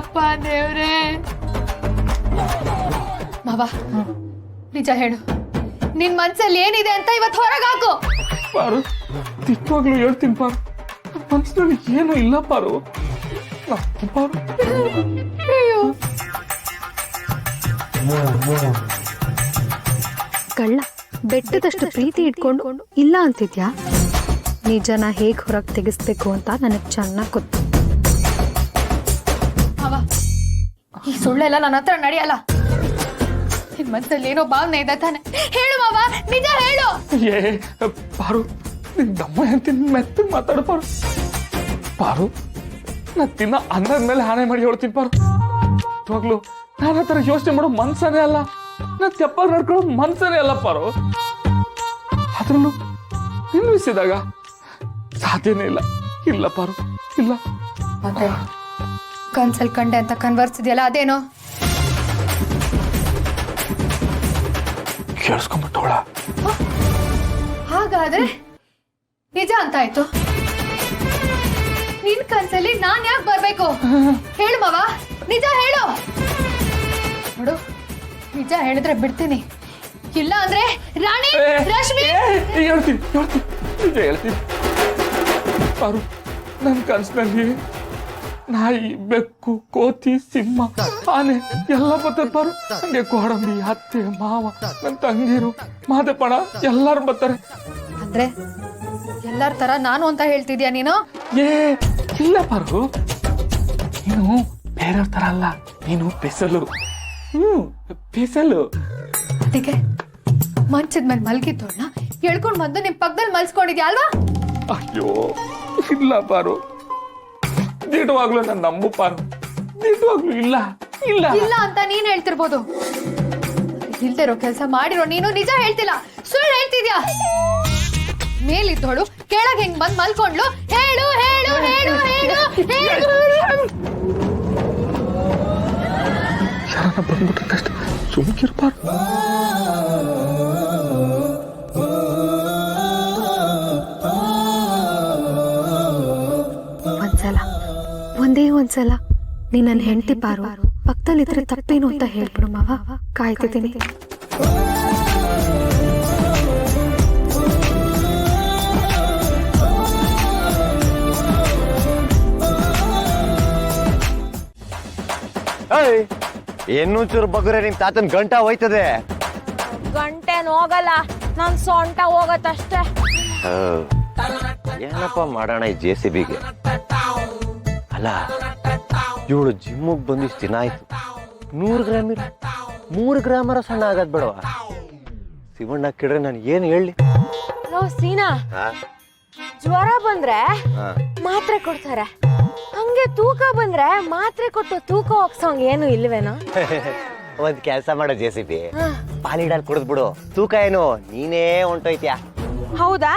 ಅಪ್ಪ ದೇವ್ರೆ. ಮಾವ ನಿಜ ಹೇಳು, ನಿನ್ ಮನ್ಸಲ್ಲಿ ಏನಿದೆ ಅಂತ ಇವತ್ತು ಹೊರಗಾಕು. ಪಾರು ತಿಕ್ವಾಗ್ಲೂ ಹೇಳ್ತೀನಿ ಪಾರು, ಮನ್ಸಿನಲ್ಲಿ ಏನೂ ಇಲ್ಲ ಪಾರು. ಪಾರು ಅಯ್ಯೋ ಕಳ್ಳ ಬೆಟ್ಟದಷ್ಟು ಪ್ರೀತಿ ಇಟ್ಕೊಂಡು ಇಲ್ಲ ಅಂತಿದ್ಯಾ? ನಿಜನ ಹೇಗ್ ಹೊರಗೆ ತೆಗಿಸ್ಬೇಕು ಅಂತ ನನಗೆ ಚೆನ್ನಾಗಿ ಗೊತ್ತು. ಮಾವ ಈ ಸುಳ್ಳೆಲ್ಲ ನನ್ನ ಹತ್ರ ನಡೆಯಲ್ಲ. ನಿನ್ ಮನ್ಸಲ್ಲಿ ಏನೋ ಭಾವನೆ ಇದೆ ತಾನೆ, ಹೇಳು ಮಾವ, ನಿಜ ಹೇಳು. ಏ ಪಾರು, ನಿನ್ ದಮ್ಮ ಹೇಳ್ತೀನಿ, ಮೆತ್ತಗೆ ಮಾತಾಡು ಪಾರು. ಪಾರು ನಾ ತಿನ್ನ ಅನ್ನದ ಮೇಲೆ ಹಾನಿ ಮಾಡಿ ಹೇಳ್ತೀನಿ ಪಾರು. ಇವಾಗ್ಲು ನಾನು ಆ ಥರ ಯೋಚನೆ ಮಾಡೋ ಮನ್ಸನೇ ಅಲ್ಲ, ನಾ ತೆಪ್ಪಾಗಿ ನಡ್ಕೊಳ್ಳೋ ಮನ್ಸನೇ ಅಲ್ಲ ಪಾರು. ಅದ್ರಲ್ಲೂ ನಿಲ್ಲಿಸಿದಾಗ ಸಾಧ್ಯನೇ ಇಲ್ಲ. ಇಲ್ಲ ಪಾರು, ಇಲ್ಲ. ಮತ್ತೆ ಕನ್ಸಲ್ ಕಂಡೆ ಅಂತ ಕನ್ವರ್ಸಿದ್ಯಲ್ಲ ಅದೇನೋ? ಕೇಳಿಸ್ಕೊಂಡ್ಬಿಟ್ಟವಳ. ಹಾಗಾದ್ರೆ ನಿಜ ಅಂತ ಆಯ್ತು. ನಿನ್ ಕನ್ಸಲ್ಲಿ ನಾನ್ ಯಾಕೆ ಬರ್ಬೇಕು? ಹೇಳು ಮಾವ, ನಿಜ ಹೇಳು. ನೋಡು, ನಿಜ ಹೇಳಿದ್ರೆ ಬಿಡ್ತೀನಿ, ಇಲ್ಲ ಅಂದ್ರೆ ರಾಣಿ ರಶ್ಮಿ. ಹೇಳ್ತೀನಿ ನಿಜ ಹೇಳ್ತೀನಿ ಪಾರು. ನನ್ನ ಕನ್ಸಿನಲ್ಲಿ ನಾಯಿ, ಬೆಕ್ಕು, ಕೋತಿ, ಸಿಂಹ, ಆನೆ ಎಲ್ಲ ಬರ್ತದೆ ಪಾರು. ಹಂಗೆ ಗೋಡಂಬಿ, ಅತ್ತೆ, ಮಾವ, ನನ್ನ ತಂಗಿರು, ಮಾದೆಪಣ ಎಲ್ಲಾರು ಬರ್ತಾರೆ. ಅಂದ್ರೆ ಎಲ್ಲಾರ ತರ ನಾನು ಅಂತ ಹೇಳ್ತಿದ್ಯಾ ನೀನು? ಏ ಇಲ್ಲ ಪಾರು, ನೀನು ಬೇರೆಯವ್ರ ತರ ಅಲ್ಲ, ನೀನು ಪೆಸಲು. ಪೆಸಲು. ಅದಕ್ಕೆ ಮಂಚದ ಮೇಲೆ ಮಲ್ಗಿದ್ದೋಳ್ನ ಎಳ್ಕೊಂಡ್ ಬಂದು ನಿಮ್ ಪಕ್ಕದಲ್ಲಿ ಮಲ್ಸ್ಕೊಂಡಿದ್ಯಾ ಅಲ್ವಾ? ಅಯ್ಯೋ ಇಲ್ಲ ಪಾರು, ದಿಟವಾಗ್ಲೂ ನನ್ನ ನಂಬು ಪಾರು, ದಿಟವಾಗ್ಲೂ ಇಲ್ಲ. ಇಲ್ಲ ಇಲ್ಲ ಅಂತ ನೀನ್ ಹೇಳ್ತಿರ್ಬೋದು, ಇಲ್ದಿರೋ ಕೆಲಸ ಮಾಡಿರೋ ನೀನು ನಿಜ ಹೇಳ್ತಿಲ್ಲ, ಸುಳ್ಳು ಹೇಳ್ತಿದ್ಯಾ. ಮೇಲಿದ್ದೋಳು ಕೆಳಗೆ ಹೆಂಗ್ ಬಂದ್ ಮಲ್ಕೊಂಡ್ಲು? ಹೇಳು ಹೇಳು ಹೇಳು ಹೇಳು ಹೇಳು. ಯಾರನ್ನ ಬಂದ್ಬಿಟ್ಟಷ್ಟೇ ಸುಮ್ಕಿರ್ಬಾರ್ದು. ಒಂದೇ ಒಂದ್ಸಲ ನೀನ್ ನನ್ನ ಹೆಂಡತಿ ಪಾರು, ಪಕ್ಕದಲ್ಲಿದ್ರೆ ತಪ್ಪೇನು ಅಂತ ಹೇಳ್ಬಿಡು ಮಾವ, ಕಾಯ್ತಿದ್ದೀನಿ. ಏನು ಚೂರು ಬಗ್ರೆ ನಿಮ್ ತಾತನ್ ಗಂಟ ಹೋಯ್ತದೆ. ಗಂಟೆನ್ ಹೋಗಲ್ಲ, ನನ್ ಸೊಂಟ ಹೋಗತ್ತಷ್ಟೇ. ಏನಪ್ಪ ಮಾಡೋಣ ಈ JCBಗೆ? ಅಲ್ಲ ಇವಳು ಜಿಮ್ಮಿಗೆ ಬಂದಿಷ್ಟು ದಿನ ಆಯ್ತು, 100 ಗ್ರಾಮ್ ಇರ 3 ಗ್ರಾಮರ ಸಣ್ಣ ಆಗದ್ ಬೇಡವಾ? ಶಿವಣ್ಣ ಕೇಳ್ರೆ ನಾನು ಏನ್ ಹೇಳಿ? ಲೋ ಸೀನಾ, ಜ್ವರ ಬಂದ್ರೆ ಮಾತ್ರೆ ಕೊಡ್ತಾರೆ, ಹಂಗೆ ತೂಕ ಬಂದ್ರೆ ಮಾತ್ರೆ ಕೊಟ್ಟು ತೂಕ ಹೋಗ್ಸೋಂಗ್ ಏನು ಇಲ್ವೇನೋ? ಒಂದ್ ಕೆಲಸ ಮಾಡೋ JCB, ಪಾಲಿಡಲ್ ಕುಡಿದ್ಬಿಡು, ತೂಕ ಏನು ನೀನೇ ಹೊಂಟೋಯ್ತ್ಯಾ. ಹೌದಾ?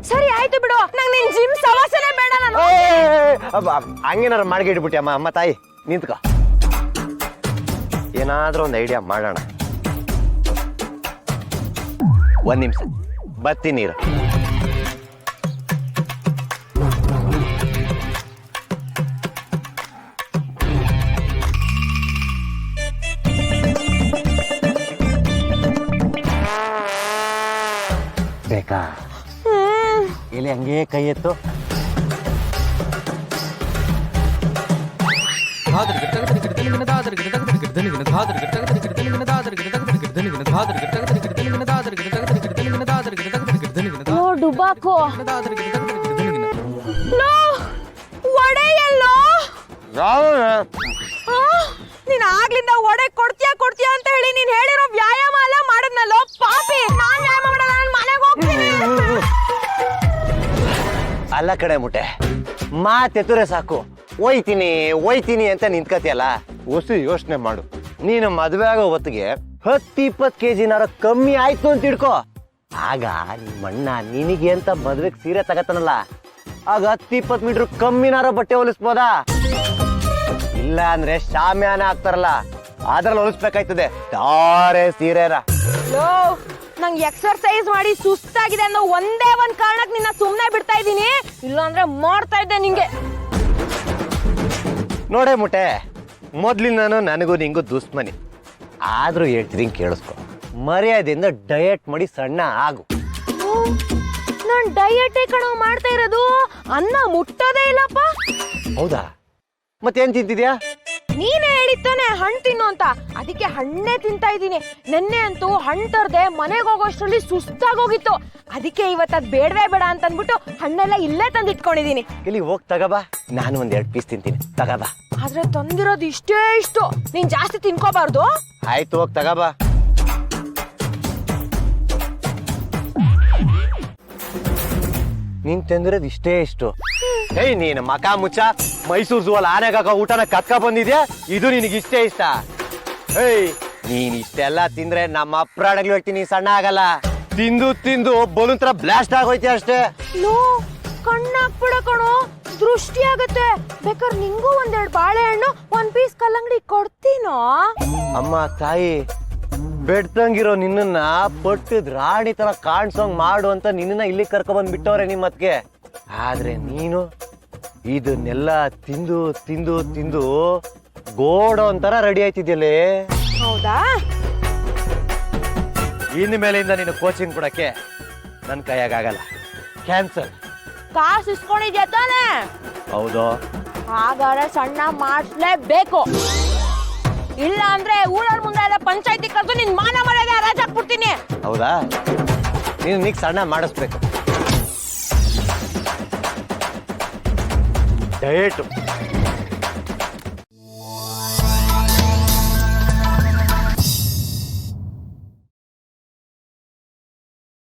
ಸರಿ ಆಯ್ತು ಬಿಡು, ನಂಗೆ ನಿನ್ ಜಿಮ್ ಸವಾಸನೆ ಬೇಡ. ನಾನು ಹಂಗೇನಾರು ಮಾಡ್ಗಿಟ್ಬಿಟ್ಟಿ ಅಮ್ಮ ತಾಯಿ, ನಿಂತ್ಕೊ. ಏನಾದ್ರೂ ಒಂದು ಐಡಿಯಾ ಮಾಡೋಣ. 1 ನಿಮಿಷ ಬರ್ತೀನಿ. ಬೇಕಾ? ಇಲ್ಲಿ ಹಂಗೆ ಕೈ ಎತ್ತು. ಡುಬಾಕೋ ಒಡೆಯಲ್ಲೋ. ನೀನ್ ಆಗ್ಲಿಂದ ಒಡೆ ಕೊಡ್ತೀಯಾ ಅಂತ ಹೇಳಿ ನೀನ್ ಹೇಳಿರೋ ವ್ಯಾಯಾಮ ಎಲ್ಲ ಮಾಡದ್ನಲ್ಲೋ ಪಾಪಿ. ನಾನ್ ವ್ಯಾಯಾಮ ಮಾಡಲ್ಲ, ನಾನು ಮನೆಗೆ ಹೋಗ್ತೀನಿ. ಅಲ್ಲ ಕಡೆ ಮುಟ್ಟೆ, ಮಾತೆತ್ತುರೆ ಸಾಕು, ಒಯ್ತೀನಿ ಅಂತ ನಿಂತ್ಕತಿಯಲ್ಲ. ಹೊಸ ಯೋಚನೆ ಮಾಡು. ನೀನು ಮದುವೆ ಆಗೋ ಹೊತ್ತಿಗೆ 10-20 kg ಕಮ್ಮಿ ಆಯ್ತು ಅಂತ ಇಡ್ಕೋ. ಆಗ ನಿಮ್ಮಣ್ಣ ನಿನಗೆ ಅಂತ ಮದ್ವೆಗೆ ಸೀರೆ ತಗತ್ತನಲ್ಲ, ಆಗ 10-20 ಮೀಟರ್ ಕಮ್ಮಿನಾರ ಬಟ್ಟೆ ಹೊಲಿಸ್ಬೋದಾ? ಇಲ್ಲ ಅಂದ್ರೆ ಶಾಮ್ಯಾನ ಹಾಕ್ತಾರಲ್ಲ, ಅದ್ರಲ್ಲಿ ಹೊಲಿಸ್ಬೇಕಾಯ್ತದೆ ತಾರೆ ಸೀರೆರ. ನಂಗೆ ಎಕ್ಸರ್ಸೈಸ್ ಮಾಡಿ ಸುಸ್ತಾಗಿದೆ ಅನ್ನೋ ಒಂದೇ ಒಂದ್ ಕಾರಣಕ್ಕೆ ನಿನ್ನ ಸುಮ್ನೆ ಬಿಡ್ತಾ ಇದ್ದೀನಿ, ಇಲ್ಲಾಂದ್ರೆ ಮಾಡ್ತಾ ಇದ್ದೆ ನಿಂಗೆ. ನೋಡೇ ಮುಟ್ಟೆ, ಮೊದ್ಲಿಂದಾನು ನನಗೂ ನಿಂಗೂ ದುಶ್ಮನಿ. ಆದ್ರೂ ಹೇಳ್ತಿದ್ದೀನಿ ಕೇಳಿಸ್ಕೊ, ಮರ್ಯಾದೆಯಿಂದ ಡಯಟ್ ಮಾಡಿ ಸಣ್ಣ ಆಗು. ನಾನ್ ಡಯಟೇ ಕಣೋ ಮಾಡ್ತಾ ಇರೋದು, ಅನ್ನ ಮುಟ್ಟೋದೇ ಇಲ್ಲಪ್ಪ. ಹೌದಾ? ಮತ್ತೇನ್ ತಿಂತಿದ್ಯಾ? ನೀನೇ ಹೇಳಿತ್ತಾನೆ ಹಣ್ಣು ತಿನ್ನು ಅಂತ, ಅದಕ್ಕೆ ಹಣ್ಣೇ ತಿಂತಾ ಇದ್ದೀನಿ. ನೆನ್ನೆ ಅಂತೂ ಹಣ್ಣು ತರದೆ ಮನೆಗೆ ಹೋಗೋಷ್ಟರಲ್ಲಿ ಸುಸ್ತಾಗೋಗಿತ್ತು. ಅದಕ್ಕೆ ಇವತ್ತು ಅದು ಬೇಡವೇ ಬೇಡ ಅಂತ ಅಂದ್ಬಿಟ್ಟು ಹಣ್ಣೆಲ್ಲ ಇಲ್ಲೇ ತಂದು ಇಟ್ಕೊಂಡಿದ್ದೀನಿ. ಇಲ್ಲಿ ಹೋಗ್ ತಗಬಾ, ನಾನು ಒಂದ್ 2 ಪೀಸ್ ತಿಂತೀನಿ, ತಗಬಾ. ಆದ್ರೆ ತಂದಿರೋದು ಇಷ್ಟೇ ಇಷ್ಟು, ನೀನ್ ಜಾಸ್ತಿ ತಿನ್ಕೋಬಾರ್ದು. ಆಯ್ತು, ಹೋಗ್ ತಗಬಾ. ನೀನ್ ತಂದಿರೋದು ಇಷ್ಟೇ ಇಷ್ಟು. ಏಯ್, ನೀನ್ ಮಕ ಮುಚ್ಚ. ಮೈಸೂರು ಝೂ ಅಲ್ಲಿ ಆನೆಗಾಕ ಊಟನ ಕತ್ಕ ಬಂದಿದ್ಯಾ? ಇದು ನಿನಗೆ ಇಷ್ಟೇ ಇಷ್ಟ? ಏಯ್, ನೀನ್ ಇಷ್ಟೆಲ್ಲ ತಿಂದ್ರೆ ನಮ್ಮ ಅಪ್ರಾಣಗಳು ಹೇಳ್ತೀನಿ, ಸಣ್ಣ ಆಗಲ್ಲ. ತಿಂದು ತಿಂದು ಬಲೂನ್ ತರ ಬ್ಲಾಸ್ಟ್ ಆಗೋಯ್ತಿ ಅಷ್ಟೇ. ಲೋ, ಕಣ್ಣಾಕ್ಬಿಡ ಕಣೋ, ದೃಷ್ಟಿ ಆಗತ್ತೆ. ಬೇಕಾದ್ರೆ ನಿಂಗೂ 1-2 ಬಾಳೆಹಣ್ಣು, 1 ಪೀಸ್ ಕಲ್ಲಂಗಡಿ ಕೊಡ್ತೀನೋ. ಅಮ್ಮ ತಾಯಿ, ಬೆಡ್ತಂಗಿರೋ ನಿನ್ನನ್ನ ಪಟ್ಟದ್ ರಾಣಿ ತರ ಕಾಣ್ಸೋಂಗ್ ಮಾಡು ಅಂತ ನಿನ್ನ ಇಲ್ಲಿ ಕರ್ಕೊ ಬಂದ್ಬಿಟ್ಟವ್ರೆ ನಿಮ್ಮತ್ಗೆ. ಆದ್ರೆ ನೀನು ಇದನ್ನೆಲ್ಲ ತಿಂದು ತಿಂದು ತಿಂದು ಗೋಡ ಒಂಥರ ರೆಡಿ ಆಯ್ತಿದ್ಯಲ್ಲೇ. ಹೌದಾ? ಇನ್ ಮೇಲಿಂದ ನೀನು ಕೋಚಿಂಗ್ ಕೊಡಕ್ಕೆ ನನ್ ಕೈಯಾಗಲ್ಲ, ಕ್ಯಾನ್ಸಲ್. ಕಾಸು ಇಸ್ಕೊಂಡಿದ್ಯಾ ತಾನೆ? ಹೌದು. ಹಾಗಾದ್ರೆ ಸಣ್ಣ ಮಾಡಿಸ್ಲೇಬೇಕು. ಇಲ್ಲ ಅಂದ್ರೆ ಊರವ್ರ ಮುಂದೆ ಎಲ್ಲ ಪಂಚಾಯತಿ ಕರೆದು ನಿನ್ ಮಾನ ಮರ್ಯಾದೆ ಹರಾಜ್ ಹಾಕ್ಬಿಡ್ತೀನಿ. ಹೌದಾ? ನೀನು ನೀಗ್ ಸಣ್ಣ ಮಾಡಿಸ್ಬೇಕು. ಡಯೇಟು